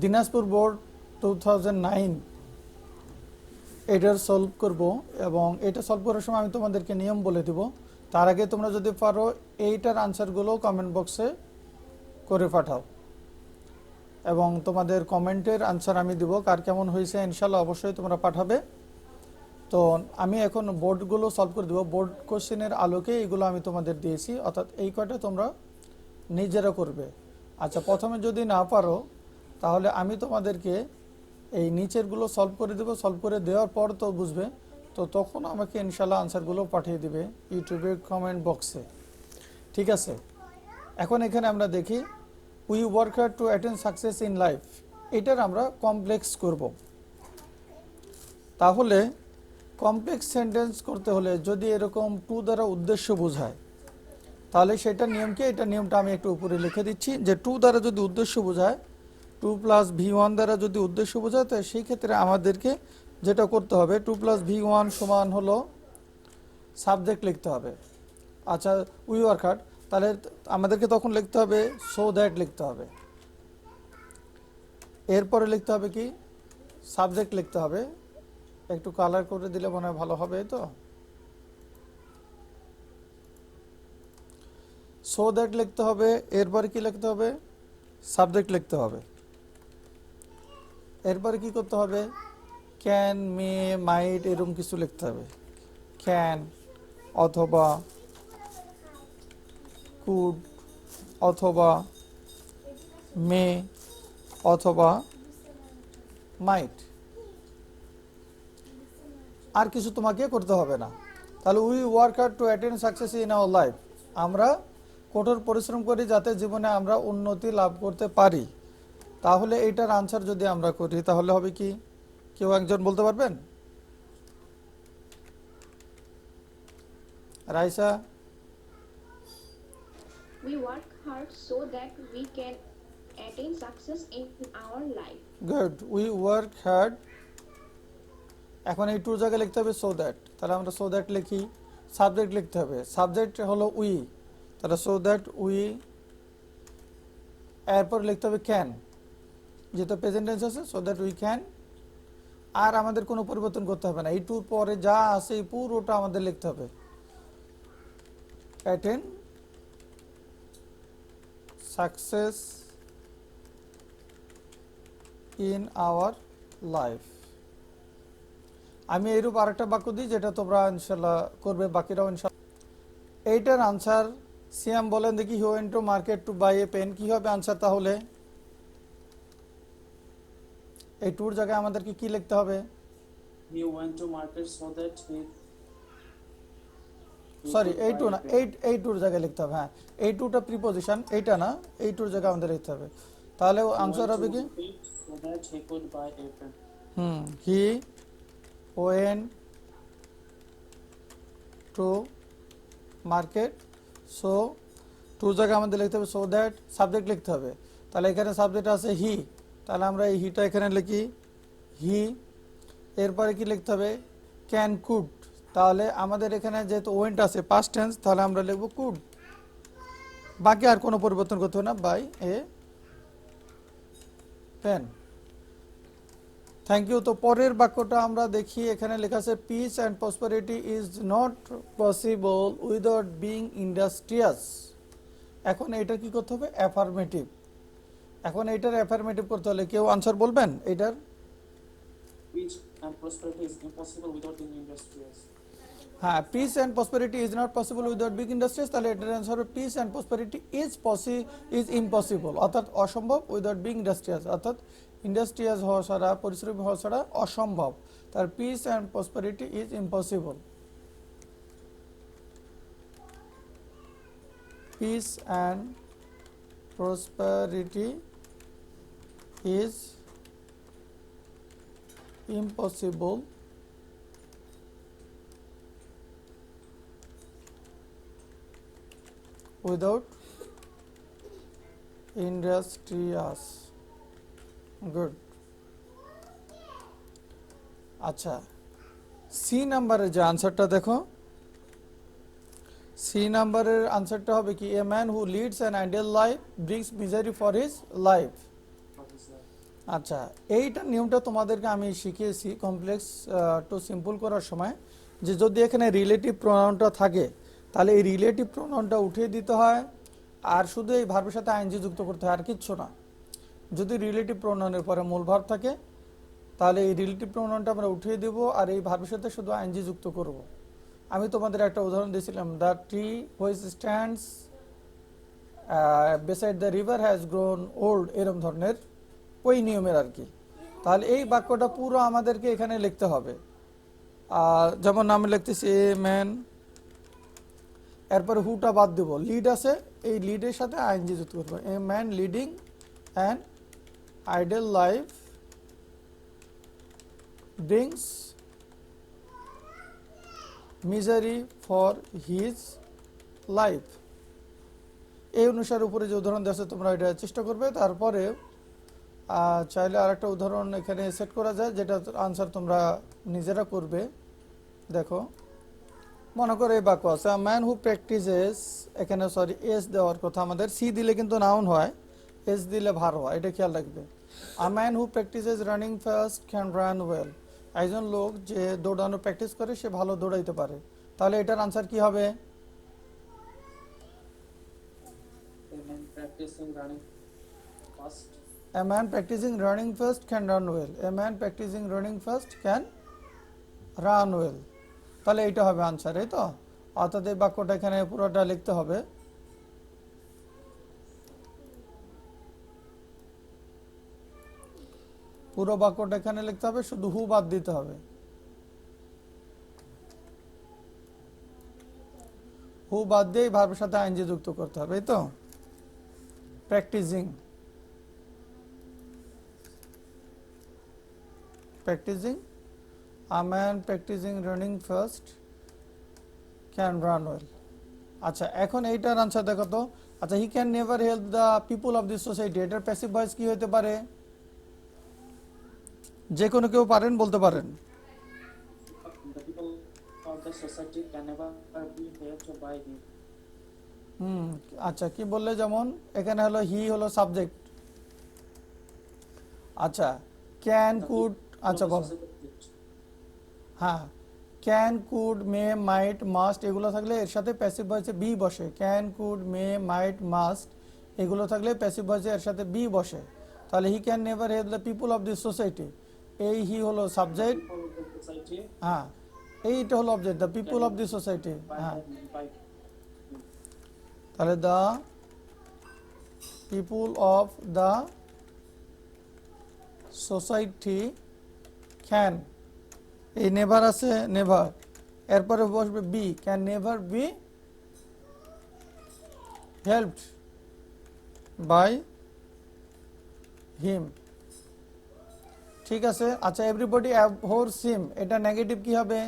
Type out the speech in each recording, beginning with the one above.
Dinajpur board 2009 এটার solve করব, এবং এটা সলভ করার সময় আমি তোমাদেরকে নিয়ম বলে দিব। তার আগে তোমরা যদি পারো এইটার আনসারগুলো কমেন্ট বক্সে করে পাঠাও, এবং তোমাদের কমেন্টের আনসার আমি দিব। কার কেমন হয়েছে ইনশাল্লাহ অবশ্যই তোমরা পাঠাবে। তো আমি এখন বোর্ডগুলো সলভ করে দেবো। বোর্ড কোশ্চেনের আলোকে এইগুলো আমি তোমাদের দিয়েছি, অর্থাৎ এই কয়টা তোমরা নিজেরা করবে। আচ্ছা, প্রথমে যদি না পারো তাহলে আমি তোমাদেরকে এই নিচেরগুলো সলভ করে দেবো। সলভ করে দেওয়ার পর তো বুঝবে, তো তখন আমাকে ইনশাল্লাহ আনসারগুলো পাঠিয়ে দিবে ইউটিউবের কমেন্ট বক্সে। ঠিক আছে, এখন এখানে আমরা দেখি we work hard to attend success in life. এটার আমরা কমপ্লেক্স করব। তাহলে কমপ্লেক্স সেন্টেন্স করতে হলে যদি এরকম টু দ্বারা উদ্দেশ্য বোঝায়, তাহলে সেটা নিয়ম কি? এটা নিয়মটা আমি একটু উপরে লিখে দিচ্ছি, যে টু দ্বারা যদি উদ্দেশ্য বোঝায়, 2+V1 দ্বারা যদি উদ্দেশ্য বোঝায়, তো সেই ক্ষেত্রে আমাদেরকে যেটা করতে হবে, 2+V1 সমান হলো সাবজেক্ট লিখতে হবে। আচ্ছা, উই ওয়ার্ক হার্ড, তাহলে আমাদেরকে তখন লিখতে হবে সো দ্যাট লিখতে হবে। এরপরে লিখতে হবে কি? সাবজেক্ট লিখতে হবে। একটু কালার করে দিলে মনে হয় ভালো হবে। তো সো দ্যাট লিখতে হবে, এরপরে কি লিখতে হবে? সাবজেক্ট লিখতে হবে। এরপরে কি করতে হবে? ক্যান, মে, মাইট এরকম কিছু লিখতে হবে। ক্যান অথবা কুড অথবা মে অথবা মাইট, আর কিছু তোমাকে করতে হবে না। তাহলে we work hard to attend success in our life, আমরা কঠোর পরিশ্রম করি যাতে জীবনে আমরা উন্নতি লাভ করতে পারি। তাহলে এইটার আনসার যদি আমরা করি তাহলে হবে কি? কেউ একজন বলতে পারবেন? Raisa? We work hard so that we can attain success in our life. Good, we work hard. এখন এই টুর জায়গায় লিখতে হবে সো দ্যাট, তাহলে আমরা সো দ্যাট লিখি। সাবজেক্ট লিখতে হবে, সাবজেক্ট হলো উই, তাহলে সো দ্যাট উই। এরপর লিখতে হবে ক্যান, যেহেতু প্রেজেন্ট টেন্স আছে, সো দ্যাট উই ক্যান। আর আমাদের কোনো পরিবর্তন করতে হবে না, এই টুর পরে যা আছে এই পুরোটা আমাদের লিখতে হবে। Attend success in our life. আমি এইরূপ আরেকটা বাক্য দিই যেটা তোমরা ইনশাল্লাহ করবে, বাকিরাও ইনশাল্লাহ। এইটার আনসার সিয়াম বলেন দেখি, he went to market to buy a pen. কি হবে আনসার? তাহলে এই টুর জায়গায় আমাদেরকে কি লিখতে হবে? He went to market so that he sorry, could এই buy টু a না, pen. এই টুর জায়গায় লিখতে হবে। হ্যাঁ, এই টুটা প্রিপোজিশন, এইটা না, এই টুর জায়গায় আমাদের লিখতে হবে। তাহলে He আনসার went হবে to কি? market so that he could buy a pen. He went to market, so টুর জায়গায় আমাদের লিখতে হবে সো দ্যাট, সাবজেক্ট লিখতে হবে। তাহলে এখানে সাবজেক্ট আছে হি, তাহলে আমরা এই হিটা এখানে লিখি হি। এরপরে কি লিখতে হবে? Can, could. তাহলে আমাদের এখানে যেহেতু ওয়েন্ট আছে পাস্ট টেন্স, তাহলে আমরা লিখব কুড। বাকি আর কোনো পরিবর্তন করতে হবে না, buy a pen. Thank you. তো পরের বাক্যটা আমরা দেখি, এখানে লেখা আছে peace and prosperity is not possible without being industrious. এখন এটা কি করতে হবে? অ্যাফার্মেটিভ। এখন এটার অ্যাফার্মেটিভ করতে হলে কেউ আনসার বলবেন এটার? Peace and prosperity is impossible without being industrious. হ্যাঁ, peace and prosperity is not possible without big industries. তাহলে এটার অ্যান্সার হবে peace and prosperity is impossible, অর্থাৎ অসম্ভব, উইদাউট বিগ ইন্ডাস্ট্রিয়াস, অর্থাৎ ইন্ডাস্ট্রিয়াস হওয়া ছাড়া, পরিশ্রমী হওয়া ছাড়া অসম্ভব। তার peace and prosperity is impossible. Peace and prosperity is impossible without industrious. Good. আচ্ছা, সি নাম্বারের যে আনসারটা দেখো, সি নাম্বারের আনসারটা হবে কি? A man who leads an ideal life brings misery for his life. What is that? আচ্ছা, এইটা নিয়মটা তোমাদেরকে আমি শিখিয়েছি কমপ্লেক্স টু সিম্পল করার সময়, যে যদি এখানে রিলেটিভ প্রোনাউনটা থাকে তাহলে এই রিলেটিভ প্রোনাউনটা উঠিয়ে দিতে হয়, আর শুধু এই ভার্বের সাথে আইএনজি যুক্ত করতে হয়, আর কিচ্ছু না। যদি রিলেটিভ প্রোনাউনের পরে মূল ভার্ব থাকে তাহলে এই রিলেটিভ প্রোনাউনটা আমরা উঠিয়ে দেব, আর এই ভার্বের সাথে শুধু আইএনজি যুক্ত করব। আমি তোমাদের একটা উদাহরণ দিয়েছিলাম, the tree which stands beside the river has grown old, এরকম ধরনের ওই নিয়মের আর কি। তাহলে এই বাক্যটা পুরো আমাদেরকে এখানে লিখতে হবে। যেমন আমি লিখতেছি এ ম্যান, এরপরে হুটা বাদ দেব, লিড আছে, এই লিডের সাথে আইএনজি যুক্ত করবো। A man leading an idol life brings misery for his life. এই অনুসারে উপরে যে উদাহরণ দেওয়া আছে তোমরা এটা চেষ্টা করবে। তারপরে চাইলে আর একটা উদাহরণ এখানে সেট করা যায়, যেটা আনসার তোমরা নিজেরা করবে। দেখো, মনে করো এই বাক্য আছে, আ ম্যান হু প্র্যাকটিসেস, এখানে সরি এস দেওয়ার কথা আমাদের, সি দিলে কিন্তু নাউন হয়, এস দিলে ভার হয়, এটা খেয়াল রাখবে। A man who practices running fast can run well, একজন লোক যে দৌড়ানো প্র্যাকটিস করে সে ভালো দৌড়াইতে পারে। তাহলে এটার আনসার কি হবে? A man practicing running fast. A man practicing running fast can run well. A man practicing running fast can run well. তাহলে এইটা হবে আনসার, এই তো। অর্থাৎ এই বাক্যটা এখানে পুরোটা লিখতে হবে। পুরো বাক্যটা এখানে লিখতে হবে, শুধু হু বাদ দিতে হবে। হু বাদ দিয়ে ভার্বের সাথে আইএনজি যুক্ত করতে হবে, এই তো। Practising, practising, a man practicing running fast can run well. আচ্ছা, এখন এইটার আনসার দেখো তো। আচ্ছা, he can never help the people of this society, এটার প্যাসিভ ভয়েস কি হতে পারে? যে কোনো কেউ পারেন, বলতে পারেন। The people of the society can never be helped by him. আচ্ছা, কি বললে? যেমন এখানে হলো হি হলো সাবজেক্ট। আচ্ছা, ক্যান কুড, আচ্ছা বল। হ্যাঁ, can could may might must এগুলো থাকলে এর সাথে প্যাসিভ ভয়েসে বি বসে। Can could may might must এগুলো থাকলে প্যাসিভ ভয়েসে এর সাথে বি বসে। তাহলে he can never help the people of this society, এই হি হলো subject, People of the society হ্যাঁ, এইটা হলো object, the people of this society. হ্যাঁ, by তাহলে the people of the society can, এই নেভার আছে, নেভার, এরপরে বসবে be, can never be helped by him. ঠিক আছে। আচ্ছা, এভরিবডি অ্যাবহরস হিম, এটা নেগেটিভ কি হবে?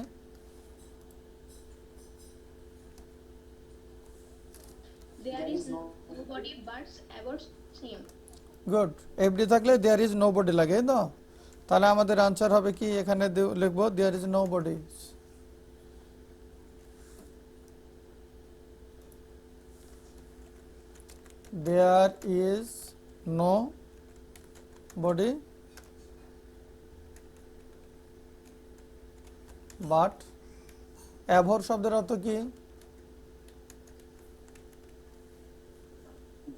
There is nobody but abhors him. Good, every থাকলে দেয়ার ইজ নো বডি লাগে, তো। তাহলে আমাদের আনসার হবে কি? এখানে লিখবো there is nobody. There is nobody but, অ্যাভর শব্দের অর্থ কি?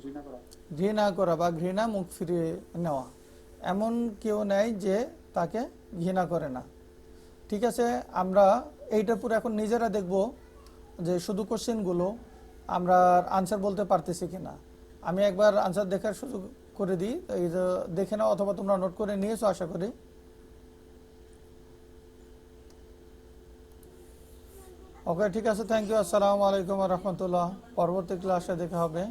ঘৃণা করা। ঘৃণা করা বা ঘৃণা মুখ ফিরিয়ে নেওয়া, এমন কেউ নেই যে তাকে ঘৃণা করে না। ঠিক আছে, আমরা এইটার পুরো এখন নিজেরা দেখব যে শুধু কোশ্চেনগুলো আমরা আনসার বলতে পারতেছি কিনা। আমি একবার আনসার দেখার সুযোগ করে দিই, এই যে দেখে নাও, অথবা তোমরা নোট করে নিয়েছো আশা করি। ওকে, ঠিক আছে, থ্যাংক ইউ, আসসালামু আলাইকুম ওয়া রাহমাতুল্লাহ। পরবর্তী ক্লাসে দেখা হবে।